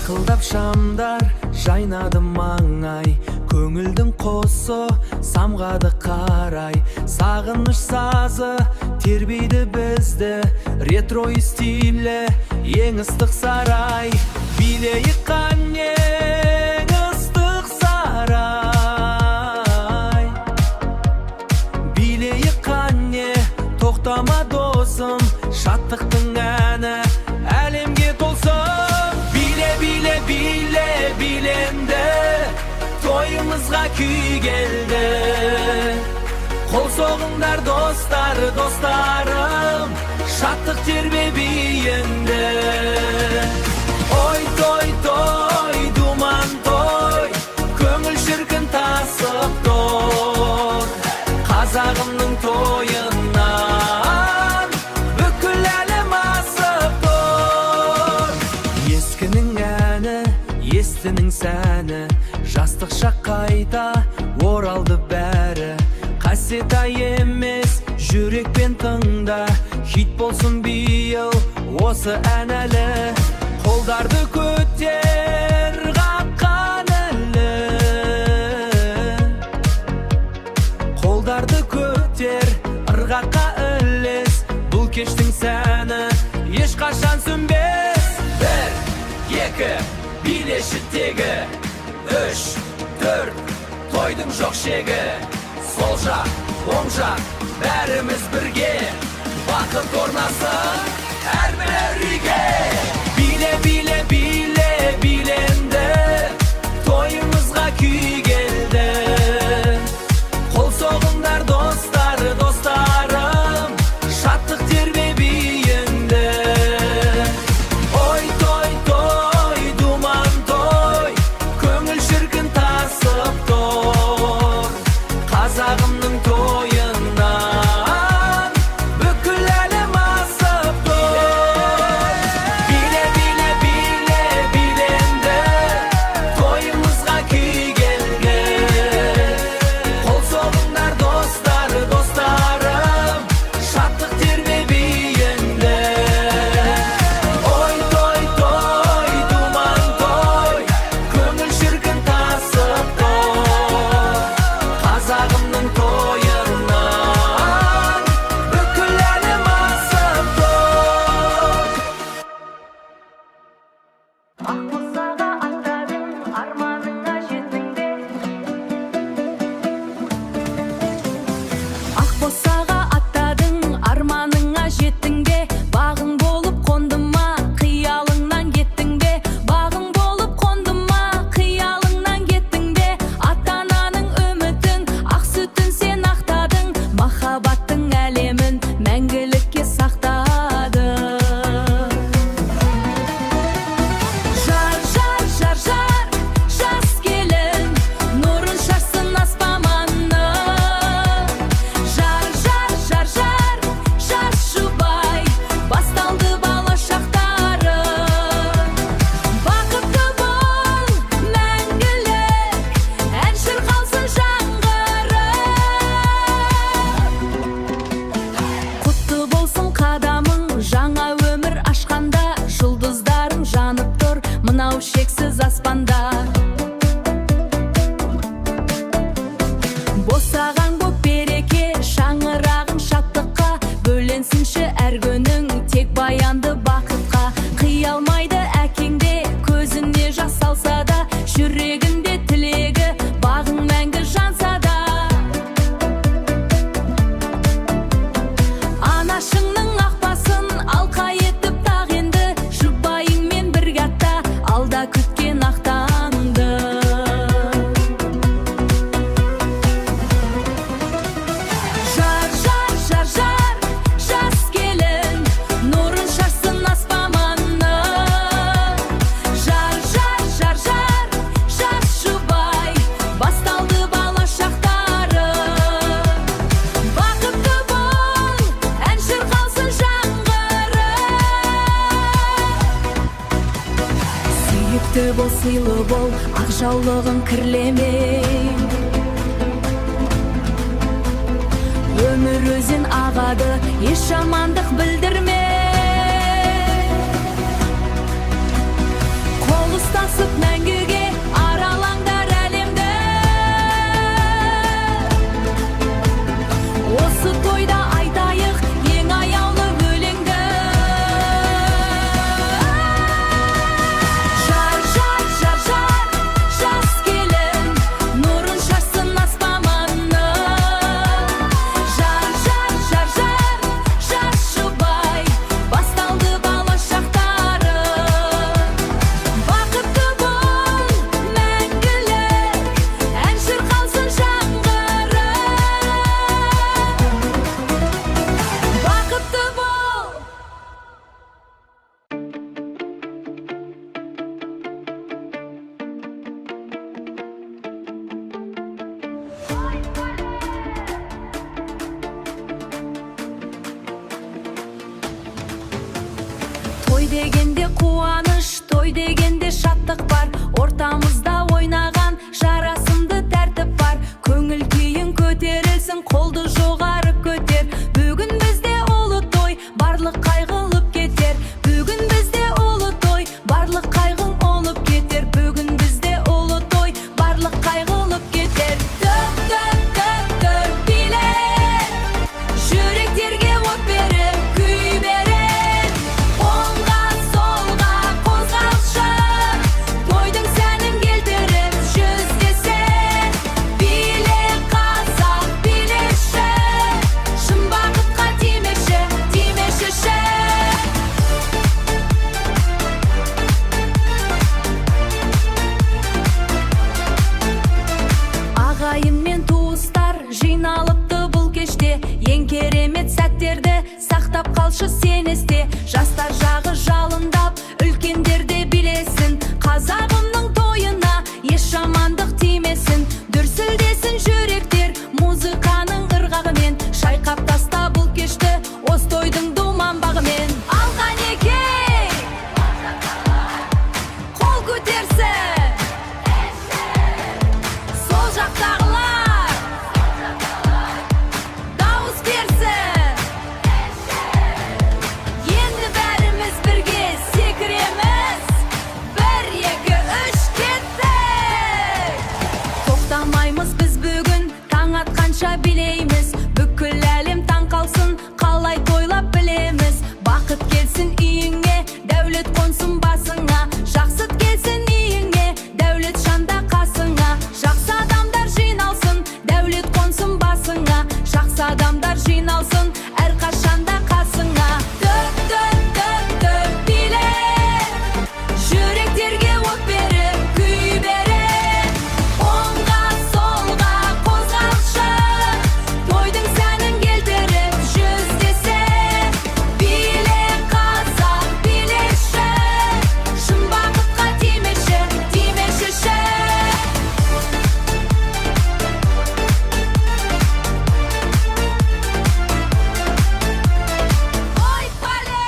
жарқылдап шамдар жайнады маңай, көңілдің қосы самғады қарай. Сағыныш сазы тербейді бізді, ретро стилі ең ыстық сарай. Билейік қане ыстық сарай, билейік қане тоқтама досым, шаттықтың әні әлемге толсын. Биле, биле, биле, биленді, тойымызға күй келді. Қол соғыңдар достар, достарым, шаттық тербеп енді. Ой, той, той, думан той, көңіл шіркін тасып тұр. Қазағымның тойынан бүкіл әлем асып тұр. Ескінің әні, естінің сәні, жастық шақ қайта оралды бәрі. Қасета емес жүрекпен тыңда, хит болсын биыл осы ән әлі. Қолдарды көтер қаққан әлі, қолдарды көтер ырғаққа ілес. Бұл кештің сәні ешқашан сөнбес. Бір, екі, билеші тегі, үш, төрт, тойдың жоқ шегі. Сол жақ, оң жақ, бәріміз бірге, бақыт орнасын әрбір үйге. Биле, биле, биле, биленді, тойымызға күй келді. Қол соғыңдар достар, достарым, шаттық тербеп енді. Ой, той, той, думан той, көңіл шіркін тасып тұр. Қазағымның тойынан бүкіл әлем асып тұр. Биле, биле, биле, биленді, тойымызға күй келді. Қол соғыңдар достар, достарым, шаттық тербеп енді. Ой, той, той, думан той, көңіл шіркін тасып тұр. Қазағымның тойынан бүкіл әлем асып тұр. Аққозыға аттадың, арманыңа жеттің бе? Аққозыға аттадың, арманыңа жеттің бе? Бағың болып қонды ма, қиялыңнан кеттің бе? Бағың болып қонды ма, қиялыңнан кеттің бе? Ата-ананың үмітін, ақ сүтін сен ақтадың, махаббаттың әлемін мәңгілікке сақтадың. Жар, жар, жар, жар, жас келін, нұрын шашсын аспаманны. Жар, жар, жар, жар, жас жұбай, басталды бала шақтары. Бақытты бол, мәңгілік, ән шырқалсын жаңғырып. Құтты болсын қадамың, жаңа өмір ашқанда, жұлдыздарың жанып тұр, мынау шексіз аспанда. Босаған боп береке, шаңырағың шаттыққа, бөленсінші әр күнің тек баянды бақытқа. Қиялмайды әкеңде, көзінде жас алса да, жүрегінде тілегі, бағың мәңгі жанса да. Анашыңның ақбасын алқа етіп тақ енді, жұбайыңмен бірге атта, алда күткен ақтаңды. Жар, жар, жар, жар, жас келін, нұрын шашсын аспаманны. Жар, жар, жар, жар, жас жұбай, басталды бала шақтары. Бақытты бол, ән шырқалсын жаңғырып. Сүйікті бол, сыйлы бол, ақ жаулығын кірлеме. Өмір өзен ағады, еш жамандық білдірме. Қол ұста дегенде қуаныш, той дегенде шаттық бар. Ортамызда ойнаған жарасымды тәртіп бар. Көңіл күйің көтерілсін, қолды жоғары көтер. Бүгін бізде ұлы той, барлық қайғылып кетер. Бүгін бізде ұлы той, барлық қайғың олып кетер. Бүгін бізде ұлы той, барлық қайғылып кетер. Төп, төп, төп, төп билер, жүректерге от беріп, күй берер. Оңға, солға қозғалшы, тойдың сәнін келтіріп жүздесер. Биле қазақ, билеші, шын бақытқа тимеші, тимешіші. Ағайын мен туыстар жиналыпты бұл кеште. Ең керемет сәттерді сақтап қалшы сен есте. Жастар жағы жалындап, үлкендерде білесін. Қазағымның тойына еш жамандық тимесін. Дүрсілдесін жүректер музыканың ырғағымен. Шайқап таста бұл кешті осы тойдың думан бағымен. Ал қанеке, қол көтерсін. Сол жақтағылар дауыс берсін. Енді бәріміз бірге секіреміз. 1, 2, 3 кеттік. Тоқтамаймыз біз бүгін, таң атқанша билейміз. Бүкіл әлем таң қалсын, қалай тойлап білеміз. Бақыт келсін үйіңе, дәулет қонсын басыңа. Жақсыт келсін үйіңе, дәулет шанда қасыңа. Жақсы адамдар жиналсын, дәулет қонсын басыңа. Жақсы адамдар жиналсын, әрқашанда қасыңа. Төп, төп, төп, төп билер, жүректерге от беріп, күй берер. Оңға, солға қозғалшы, тойдың сәнін келтіріп жүздесер. Биле қазақ, билеші, шын бақытқа тимеші, тимешіші. Ой, пәле!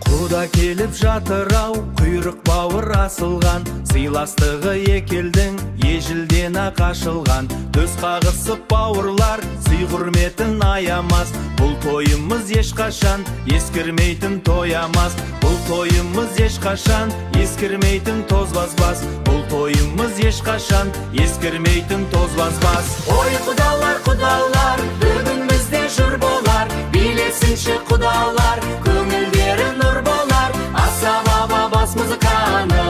Құда келіп жатыр ау, құйрық бауыр асылған. Сыйластығы екелдің ежілден ақ ашылған. Төс қағысып бауырлар, сый құрметін аямас. Бұл тойымыз ешқашан ескірмейтін тоямас. Бұл тойымыз ешқашан ескірмейтін тозбасбас. Бұл тойымыз ешқашан ескірмейтін тозбасбас. Ой құдалар, құдалар, бүгін бізде жыр болар. Билесінші құдалар, көңілдері нұр болар. Асаба бас музыканы,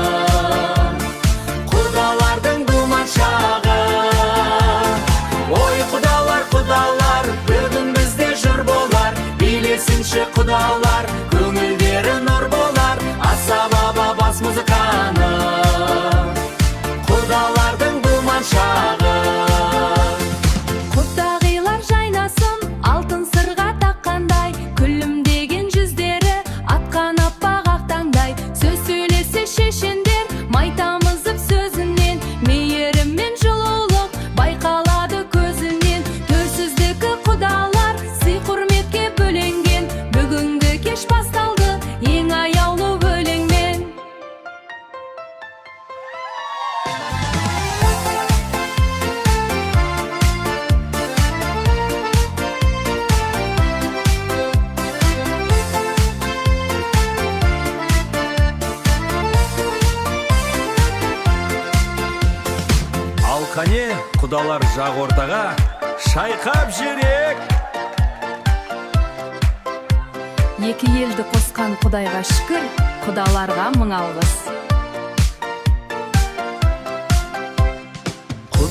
құдалардың думан шағы. Ой құдалар, құдалар, бүгін бізде жыр болар. Билесінші құдалар, көңілдері нұр болар. Асаба бас музыканы, құдалардың думан шағы. Құттағилар жайнасын, алтын сырға таққандай. Күлімдеген жүздері атқан аппақ ақ таңдай. Сөз сөйлесе шешендер, майтамызып сөзінен. Мейірім мен жылулық байқалады көзінен. Төрсіздікі құдалар, сый құрметке бөленген. Бүгінгі кеш басталды, ең аяулы өлеңмен. Ал қане, құдалар жақ ортаға, шайқап жерек. Екі елді қосқан Құдайға шүкір, құдаларға мың алғыс.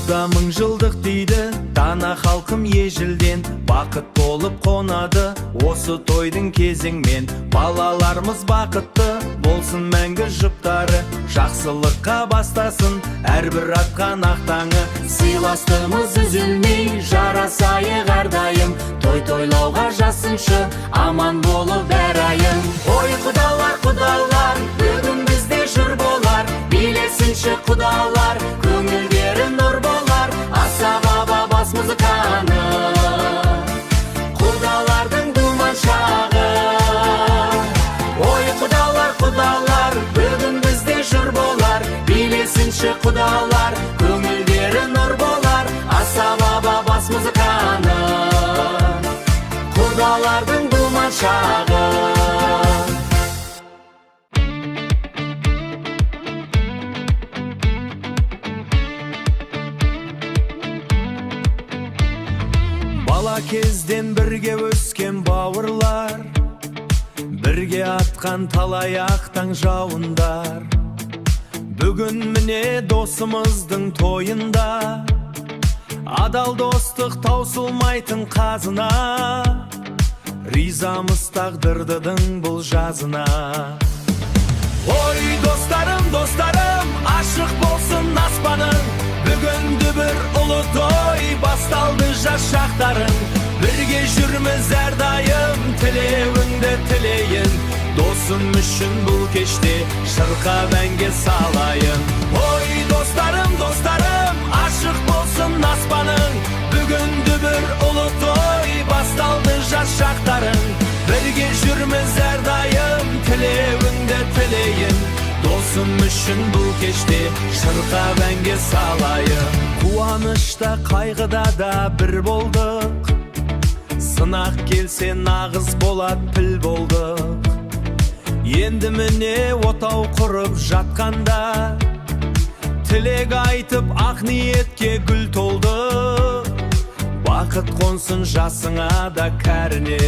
Құда мың жылдық дейді дана халқым ежелден, бақыт болып қонады осы тойдың кезеңмен. Балаларымыз бақытты болсын мәңгі жұптары, жақсылыққа бастасын әрбір атқан ақ таңы. Сыйластығымыз үзілмей жарасайық әрдайым, той тойлауға жасыншы аман болып әр айым. Ой құдалар, құдалар, бүгін бізде жыр болар, билесінші құдалар, көңілдері нұр болар, асаба бас музыканы, құдалардың думан шағы. Ой құдалар, құдалар, бүгін бізде жыр болар, билесінші құдалар, көңілдері нұр болар, асаба бас музыканы, құдалардың думан шағы. Бала кезден бірге өскен бауырлар, бірге атқан талай ақтан жауындар. Бүгін міне досымыздың тойында, адал достық таусылмайтын қазына. Ризамыз тағдырдың бұл жазына. Ой достарым, достарым, ашық болсын аспаның, бүгін дүбір ұлы той басталды жас шақтарың. Бірге жүрміз әрдайым, тілеуіңді тілейін, досым үшін бұл кеште шырқа бәнге салайын. Ой достарым, достарым, ашық болсын аспаның, бүгін дүбір ұлы той басталды жас шақтарың. Бірге жүрміз әрдайым, тілеуіңді тілейін, досым үшін бұл кеште шырқа бәнге салайын. Қуанышта қайғыда да бір болдық, сынақ келсе нағыз болат піл болдық. Енді міне отау құрып жатқанда, тілек айтып ақ ниетке гүл толды. Бақыт қонсын жасыңа да кәріне.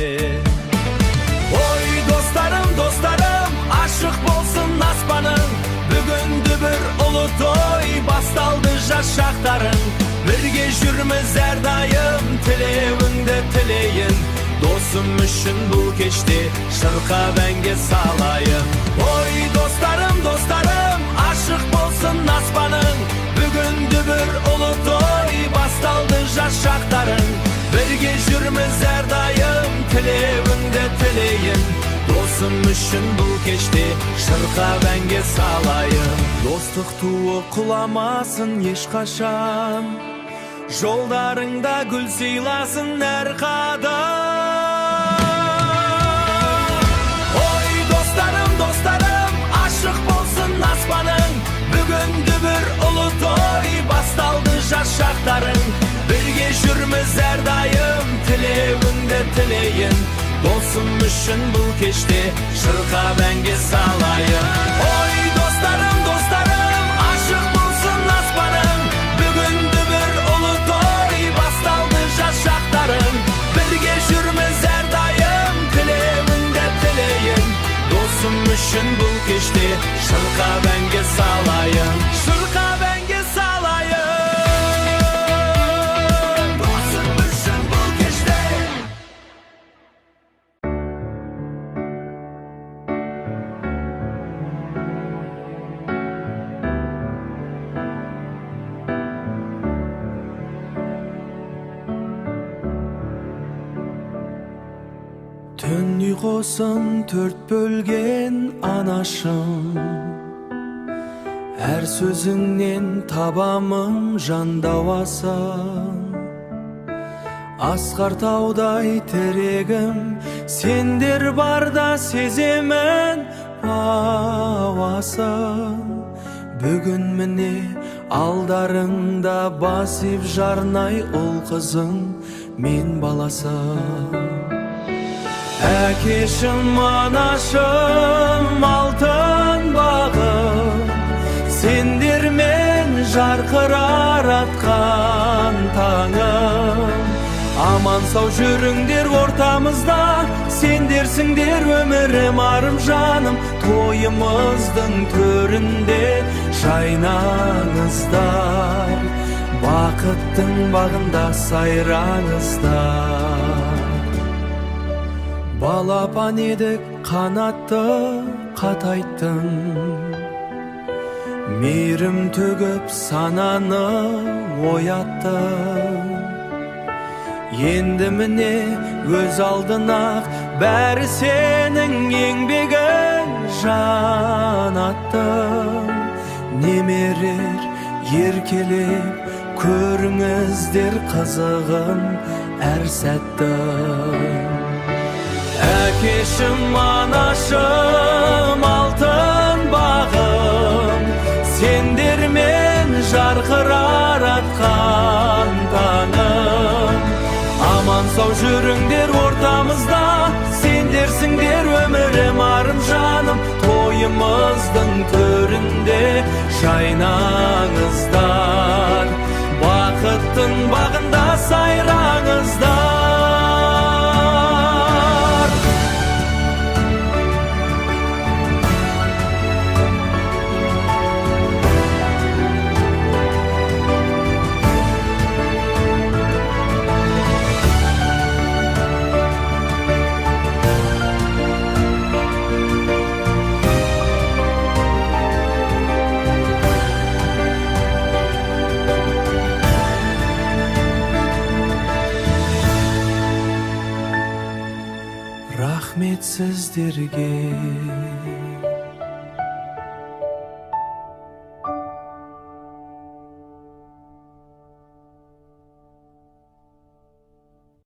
Ой достарым, достарым, ашық болсын аспаның, бүгін дүбір ұлы той басталды жас шақтарың. Бірге жүрміз әрдайым, тілеуіңді тілейін, досым үшін бұл кеште шырқа бәнге салайын. Ой достарым, достарым, ашық болсын аспаның, бүгін дүбір ұлы той басталды жас шақтарың. Бірге жүрміз әрдайым, тілеуіңді тілейін, досым үшін бұл кеште шырқа бәнге салайын. Достық туы құламасын ешқашан, жолдарыңда гүл сыйласын әр қадам. Ой достарым, достарым, ашық болсын аспаның, бүгін дүбір ұлы той басталды жас шақтарың. Бірге жүрміз әрдайым, тілеуіңді тілейін, досым үшін бұл кеште шырқа бәнге салайын. Ой достарым, достарым, ашық болсын аспаның, бүгін дүбір ұлы той басталды жас шақтарың. Бірге жүрміз әрдайым, тілеуіңді тілейін, досым үшін бұл кеште шырқа бәнге салайын. Шырқа бәнге салайын. Түн ұйқысын төрт бөлген анашым, әр сөзіңнен табамын жан дауасын. Асқар таудай тірегім, сендер барда сеземін ауасын. Бүгін міне алдарыңда басып жарнай ұл қызың мен баласым. Әкешім, анашым, алтын бағым, сендермен жарқырар атқан таңым. Аман сау жүріңдер ортамызда, сендерсіңдер өмірім, арым, жаным. Тойымыздың төрінде жайнаңыздар, бақыттың бағында сайраңыздар. Балапан едік қанатты қатайттың, мейірім төгіп сананы ояттың. Енді міне өз алдына бәрі сенің еңбегің жанаттың. Немерер еркелеп көріңіздер қызығын әр сәттің. Әкешім, анашым, алтын бағым, сендермен жарқырар атқан таңым. Аман сау жүріңдер ортамызда, сендерсіңдер өмірім, арым, жаным. Тойымыздың төрінде жайнаңыздар, бақыттың бағында сайраңыздар. Рахмет сіздерге.